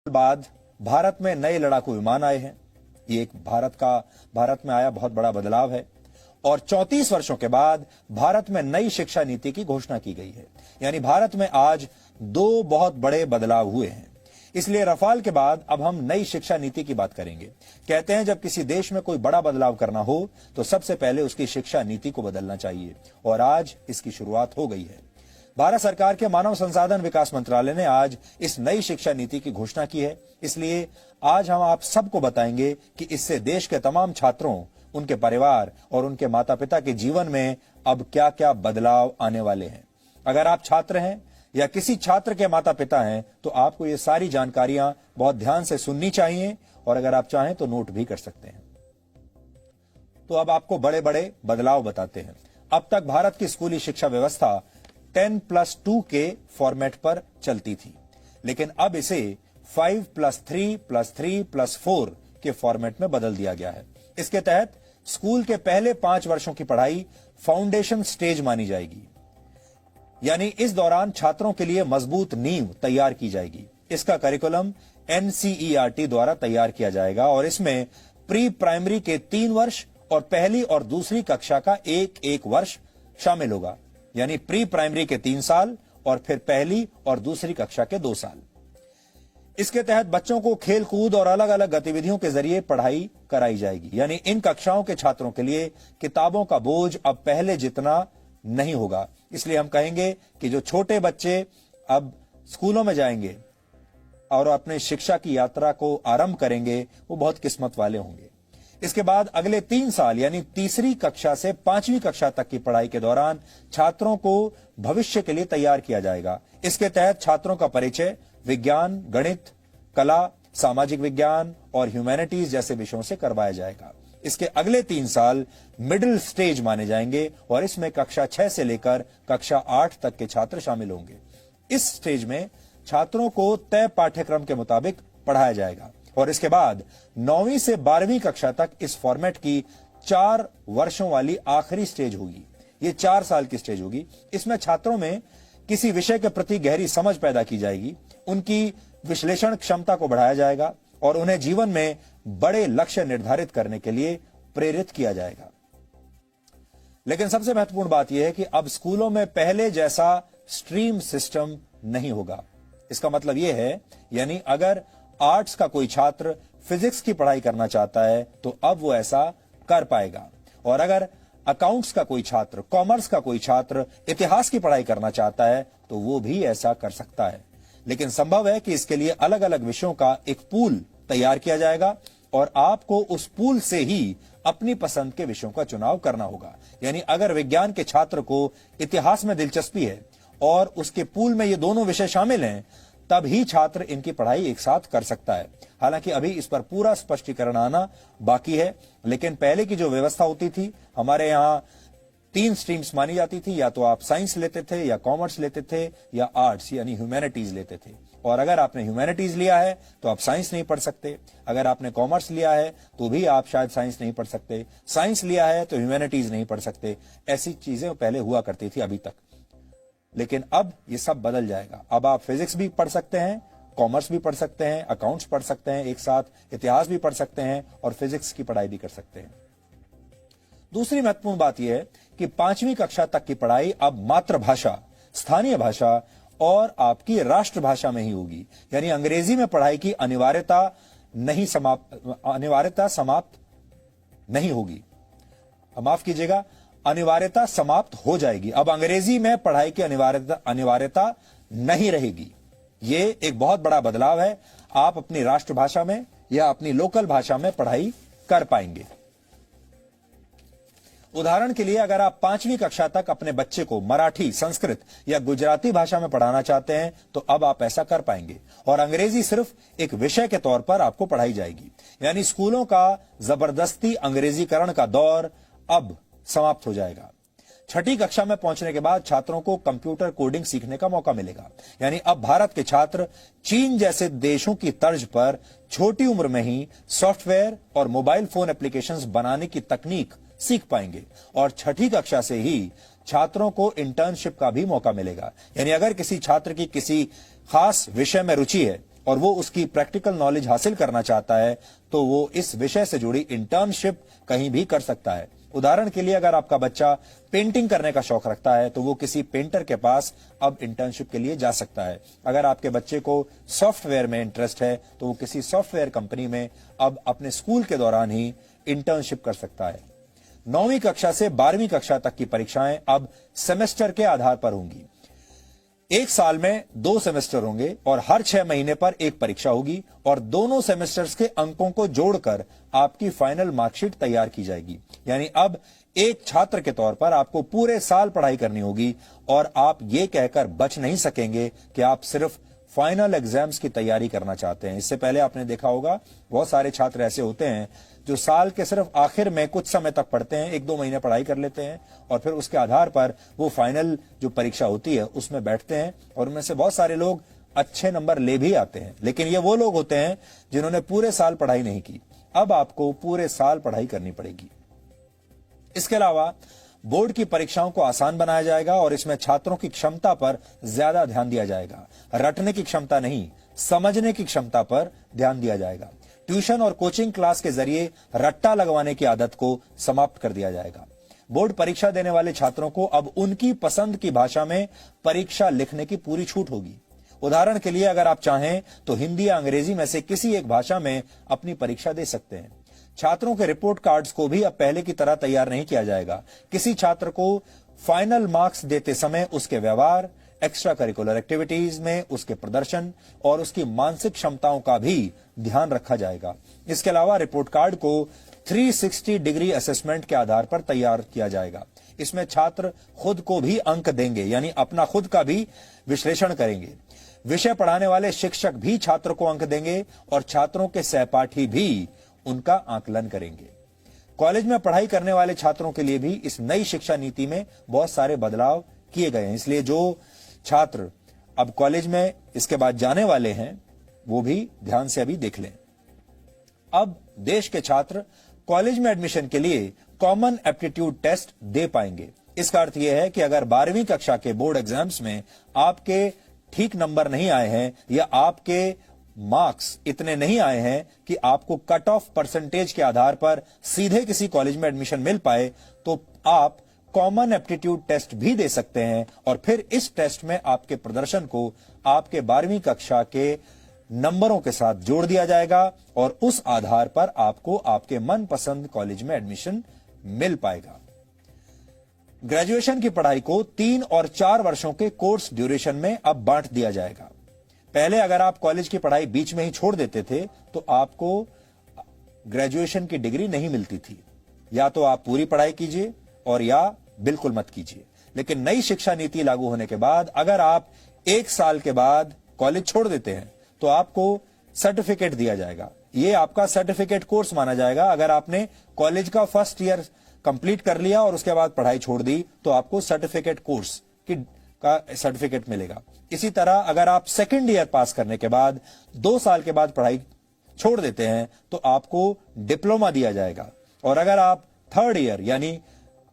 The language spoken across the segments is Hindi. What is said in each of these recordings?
बाद भारत में नए लड़ाकू विमान आए हैं। ये एक भारत में आया बहुत बड़ा बदलाव है। और 34 वर्षों के बाद भारत में नई शिक्षा नीति की घोषणा की गई है। यानी भारत में आज दो बहुत बड़े बदलाव हुए हैं। इसलिए रफाल के बाद अब हम नई शिक्षा नीति की बात करेंगे। कहते हैं जब किसी देश में कोई बड़ा बदलाव करना हो तो सबसे पहले उसकी शिक्षा नीति को बदलना चाहिए, और आज इसकी शुरुआत हो गई है। भारत सरकार के मानव संसाधन विकास मंत्रालय ने आज इस नई शिक्षा नीति की घोषणा की है। इसलिए आज हम आप सबको बताएंगे कि इससे देश के तमाम छात्रों, उनके परिवार और उनके माता पिता के जीवन में अब क्या क्या बदलाव आने वाले हैं। अगर आप छात्र हैं या किसी छात्र के माता पिता हैं तो आपको ये सारी जानकारियां बहुत ध्यान से सुननी चाहिए, और अगर आप चाहें तो नोट भी कर सकते हैं। तो अब आपको बड़े बड़े बदलाव बताते हैं। अब तक भारत की स्कूली शिक्षा व्यवस्था 10+2 के फॉर्मेट पर चलती थी, लेकिन अब इसे 5+3+3+4 के फॉर्मेट में बदल दिया गया है। इसके तहत स्कूल के पहले 5 वर्षों की पढ़ाई फाउंडेशन स्टेज मानी जाएगी, यानी इस दौरान छात्रों के लिए मजबूत नींव तैयार की जाएगी। इसका करिकुलम NCERT द्वारा तैयार किया जाएगा और इसमें प्री प्राइमरी के 3 वर्ष और पहली और दूसरी कक्षा का एक वर्ष शामिल होगा, यानी प्री प्राइमरी के 3 साल और फिर पहली और दूसरी कक्षा के 2 साल। इसके तहत बच्चों को खेल कूद और अलग अलग गतिविधियों के जरिए पढ़ाई कराई जाएगी, यानी इन कक्षाओं के छात्रों के लिए किताबों का बोझ अब पहले जितना नहीं होगा। इसलिए हम कहेंगे कि जो छोटे बच्चे अब स्कूलों में जाएंगे और अपने शिक्षा की यात्रा को आरंभ करेंगे, वो बहुत किस्मत वाले होंगे। इसके बाद अगले 3 साल यानी तीसरी कक्षा से 5वीं कक्षा तक की पढ़ाई के दौरान छात्रों को भविष्य के लिए तैयार किया जाएगा। इसके तहत छात्रों का परिचय विज्ञान, गणित, कला, सामाजिक विज्ञान और ह्यूमैनिटीज जैसे विषयों से करवाया जाएगा। इसके अगले 3 साल मिडिल स्टेज माने जाएंगे और इसमें कक्षा 6 से लेकर कक्षा 8 तक के छात्र शामिल होंगे। इस स्टेज में छात्रों को तय पाठ्यक्रम के मुताबिक पढ़ाया जाएगा और इसके बाद 9वीं से 12वीं कक्षा तक इस फॉर्मेट की 4 वर्षों वाली आखिरी स्टेज होगी। ये 4 साल की स्टेज होगी। इसमें छात्रों में किसी विषय के प्रति गहरी समझ पैदा की जाएगी, उनकी विश्लेषण क्षमता को बढ़ाया जाएगा और उन्हें जीवन में बड़े लक्ष्य निर्धारित करने के लिए प्रेरित किया जाएगा। लेकिन सबसे महत्वपूर्ण बात यह है कि अब स्कूलों में पहले जैसा स्ट्रीम सिस्टम नहीं होगा। इसका मतलब यह है, यानी अगर आर्ट्स का कोई छात्र फिजिक्स की पढ़ाई करना चाहता है तो अब वो ऐसा कर पाएगा, और अगर अकाउंट्स का कोई छात्र, कॉमर्स का कोई छात्र इतिहास की पढ़ाई करना चाहता है तो वो भी ऐसा कर सकता है। लेकिन संभव है कि इसके लिए अलग अलग विषयों का एक पूल तैयार किया जाएगा और आपको उस पूल से ही अपनी पसंद के विषयों का चुनाव करना होगा। यानी अगर विज्ञान के छात्र को इतिहास में दिलचस्पी है और उसके पूल में ये दोनों विषय शामिल हैं, तब ही छात्र इनकी पढ़ाई एक साथ कर सकता है। हालांकि अभी इस पर पूरा स्पष्टीकरण आना बाकी है, लेकिन पहले की जो व्यवस्था होती थी, हमारे यहां 3 स्ट्रीम्स मानी जाती थी, या तो आप साइंस लेते थे या कॉमर्स लेते थे या आर्ट्स यानी ह्यूमैनिटीज लेते थे। और अगर आपने ह्यूमैनिटीज लिया है तो आप साइंस नहीं पढ़ सकते, अगर आपने कॉमर्स लिया है तो भी आप शायद साइंस नहीं पढ़ सकते, साइंस लिया है तो ह्यूमैनिटीज नहीं पढ़ सकते। ऐसी चीजें पहले हुआ करती थी अभी तक, लेकिन अब ये सब बदल जाएगा। अब आप फिजिक्स भी पढ़ सकते हैं, कॉमर्स भी पढ़ सकते हैं, अकाउंट्स पढ़ सकते हैं, एक साथ इतिहास भी पढ़ सकते हैं और फिजिक्स की पढ़ाई भी कर सकते हैं। दूसरी महत्वपूर्ण बात यह है कि 5वीं कक्षा तक की पढ़ाई अब मातृभाषा, स्थानीय भाषा और आपकी राष्ट्रभाषा में ही होगी। यानी अंग्रेजी में पढ़ाई की अनिवार्यता समाप्त नहीं होगी। माफ कीजिएगा, अनिवार्यता समाप्त हो जाएगी। अब अंग्रेजी में पढ़ाई की अनिवार्यता नहीं रहेगी। ये एक बहुत बड़ा बदलाव है। आप अपनी राष्ट्रभाषा में या अपनी लोकल भाषा में पढ़ाई कर पाएंगे। उदाहरण के लिए अगर आप 5वीं कक्षा तक अपने बच्चे को मराठी, संस्कृत या गुजराती भाषा में पढ़ाना चाहते हैं तो अब आप ऐसा कर पाएंगे, और अंग्रेजी सिर्फ एक विषय के तौर पर आपको पढ़ाई जाएगी। यानी स्कूलों का जबरदस्ती अंग्रेजीकरण का दौर अब समाप्त हो जाएगा। 6ठी कक्षा में पहुंचने के बाद छात्रों को कंप्यूटर कोडिंग सीखने का मौका मिलेगा। यानी अब भारत के छात्र चीन जैसे देशों की तर्ज पर छोटी उम्र में ही सॉफ्टवेयर और मोबाइल फोन एप्लीकेशंस बनाने की तकनीक सीख पाएंगे, और 6ठी कक्षा से ही छात्रों को इंटर्नशिप का भी मौका मिलेगा। यानी अगर किसी छात्र की किसी खास विषय में रुचि है और वो उसकी प्रैक्टिकल नॉलेज हासिल करना चाहता है तो वो इस विषय से जुड़ी इंटर्नशिप कहीं भी कर सकता है। उदाहरण के लिए अगर आपका बच्चा पेंटिंग करने का शौक रखता है तो वो किसी पेंटर के पास अब इंटर्नशिप के लिए जा सकता है। अगर आपके बच्चे को सॉफ्टवेयर में इंटरेस्ट है तो वो किसी सॉफ्टवेयर कंपनी में अब अपने स्कूल के दौरान ही इंटर्नशिप कर सकता है। 9वीं कक्षा से 12वीं कक्षा तक की परीक्षाएं अब सेमेस्टर के आधार पर होंगी। एक साल में 2 सेमेस्टर होंगे और हर 6 महीने पर एक परीक्षा होगी और दोनों सेमेस्टर्स के अंकों को जोड़कर आपकी फाइनल मार्कशीट तैयार की जाएगी। यानी अब एक छात्र के तौर पर आपको पूरे साल पढ़ाई करनी होगी और आप ये कहकर बच नहीं सकेंगे कि आप सिर्फ फाइनल एग्जाम्स की तैयारी करना चाहते हैं। इससे पहले आपने देखा होगा बहुत सारे छात्र ऐसे होते हैं जो साल के सिर्फ आखिर में कुछ समय तक पढ़ते हैं, 1-2 महीने पढ़ाई कर लेते हैं और फिर उसके आधार पर वो फाइनल जो परीक्षा होती है उसमें बैठते हैं और उनमें से बहुत सारे लोग अच्छे नंबर ले भी आते हैं। लेकिन ये वो लोग होते हैं जिन्होंने पूरे साल पढ़ाई नहीं की। अब आपको पूरे साल पढ़ाई करनी पड़ेगी। इसके अलावा बोर्ड की परीक्षाओं को आसान बनाया जाएगा और इसमें छात्रों की क्षमता पर ज्यादा ध्यान दिया जाएगा। रटने की क्षमता नहीं, समझने की क्षमता पर ध्यान दिया जाएगा। ट्यूशन और कोचिंग क्लास के जरिए रट्टा लगवाने की आदत को समाप्त कर दिया जाएगा। बोर्ड परीक्षा देने वाले छात्रों को अब उनकी पसंद की भाषा में परीक्षा लिखने की पूरी छूट होगी। उदाहरण के लिए अगर आप चाहें तो हिंदी या अंग्रेजी में से किसी एक भाषा में अपनी परीक्षा दे सकते हैं। छात्रों के रिपोर्ट कार्ड्स को भी अब पहले की तरह तैयार नहीं किया जाएगा। किसी छात्र को फाइनल मार्क्स देते समय उसके व्यवहार, एक्स्ट्रा करिकुलर एक्टिविटीज में उसके प्रदर्शन और उसकी मानसिक क्षमताओं का भी ध्यान रखा जाएगा। इसके अलावा रिपोर्ट कार्ड को 360 डिग्री असेसमेंट के आधार पर तैयार किया जाएगा। इसमें छात्र खुद को भी अंक देंगे, यानी अपना खुद का भी विश्लेषण करेंगे। विषय पढ़ाने वाले शिक्षक भी छात्र को अंक देंगे और छात्रों के सहपाठी भी उनका आकलन करेंगे। कॉलेज में पढ़ाई करने वाले छात्रों के लिए भी इस नई शिक्षा नीति में बहुत सारे बदलाव किए गए हैं। इसलिए जो छात्र अब कॉलेज में इसके बाद जाने वाले हैं वो भी ध्यान से अभी देख लें। अब देश के छात्र कॉलेज में एडमिशन के लिए कॉमन एप्टीट्यूड टेस्ट दे पाएंगे। इसका अर्थ यह है कि अगर 12वीं कक्षा के बोर्ड एग्जाम्स में आपके ठीक नंबर नहीं आए हैं या आपके मार्क्स इतने नहीं आए हैं कि आपको कट ऑफ परसेंटेज के आधार पर सीधे किसी कॉलेज में एडमिशन मिल पाए, तो आप कॉमन एप्टीट्यूड टेस्ट भी दे सकते हैं और फिर इस टेस्ट में आपके प्रदर्शन को आपके 12वीं कक्षा के नंबरों के साथ जोड़ दिया जाएगा और उस आधार पर आपको आपके मनपसंद कॉलेज में एडमिशन मिल पाएगा। ग्रेजुएशन की पढ़ाई को 3 और 4 वर्षों के कोर्स ड्यूरेशन में अब बांट दिया जाएगा। पहले अगर आप कॉलेज की पढ़ाई बीच में ही छोड़ देते थे तो आपको ग्रेजुएशन की डिग्री नहीं मिलती थी। या तो आप पूरी पढ़ाई कीजिए और या बिल्कुल मत कीजिए। लेकिन नई शिक्षा नीति लागू होने के बाद अगर आप 1 साल के बाद कॉलेज छोड़ देते हैं तो आपको सर्टिफिकेट दिया जाएगा। ये आपका सर्टिफिकेट कोर्स माना जाएगा। अगर आपने कॉलेज का फर्स्ट ईयर कंप्लीट कर लिया और उसके बाद पढ़ाई छोड़ दी तो आपको सर्टिफिकेट कोर्स का सर्टिफिकेट मिलेगा। इसी तरह अगर आप सेकेंड ईयर पास करने के बाद 2 साल के बाद पढ़ाई छोड़ देते हैं तो आपको डिप्लोमा दिया जाएगा। और अगर आप थर्ड ईयर यानी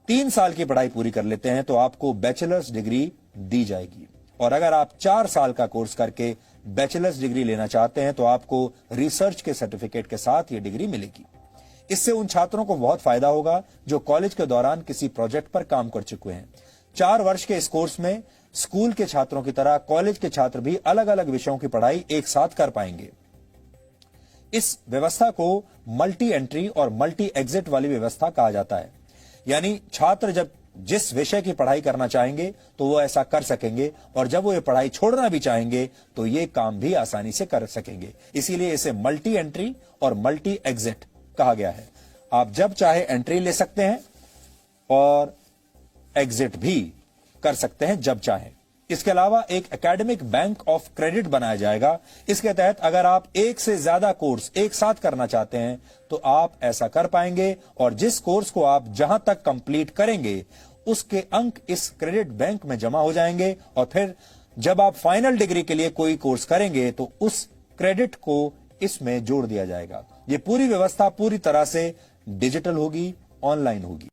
3 साल की पढ़ाई पूरी कर लेते हैं तो आपको बैचलर्स डिग्री दी जाएगी। और अगर आप 4 साल का कोर्स करके बैचलर्स डिग्री लेना चाहते हैं तो आपको रिसर्च के सर्टिफिकेट के साथ ये डिग्री मिलेगी। इससे उन छात्रों को बहुत फायदा होगा जो कॉलेज के दौरान किसी प्रोजेक्ट पर काम कर चुके हैं। 4 वर्ष के इस कोर्स में स्कूल के छात्रों की तरह कॉलेज के छात्र भी अलग अलग विषयों की पढ़ाई एक साथ कर पाएंगे। इस व्यवस्था को मल्टी एंट्री और मल्टी एग्जिट वाली व्यवस्था कहा जाता है। यानी छात्र जब जिस विषय की पढ़ाई करना चाहेंगे तो वो ऐसा कर सकेंगे और जब वो ये पढ़ाई छोड़ना भी चाहेंगे तो ये काम भी आसानी से कर सकेंगे। इसीलिए इसे मल्टी एंट्री और मल्टी एग्जिट कहा गया है। आप जब चाहे एंट्री ले सकते हैं और एग्जिट भी कर सकते हैं जब चाहे। इसके अलावा एक एकेडमिक बैंक ऑफ क्रेडिट बनाया जाएगा। इसके तहत अगर आप एक से ज्यादा कोर्स एक साथ करना चाहते हैं तो आप ऐसा कर पाएंगे और जिस कोर्स को आप जहां तक कंप्लीट करेंगे उसके अंक इस क्रेडिट बैंक में जमा हो जाएंगे और फिर जब आप फाइनल डिग्री के लिए कोई कोर्स करेंगे तो उस क्रेडिट को इसमें जोड़ दिया जाएगा। ये पूरी व्यवस्था पूरी तरह से डिजिटल होगी, ऑनलाइन होगी।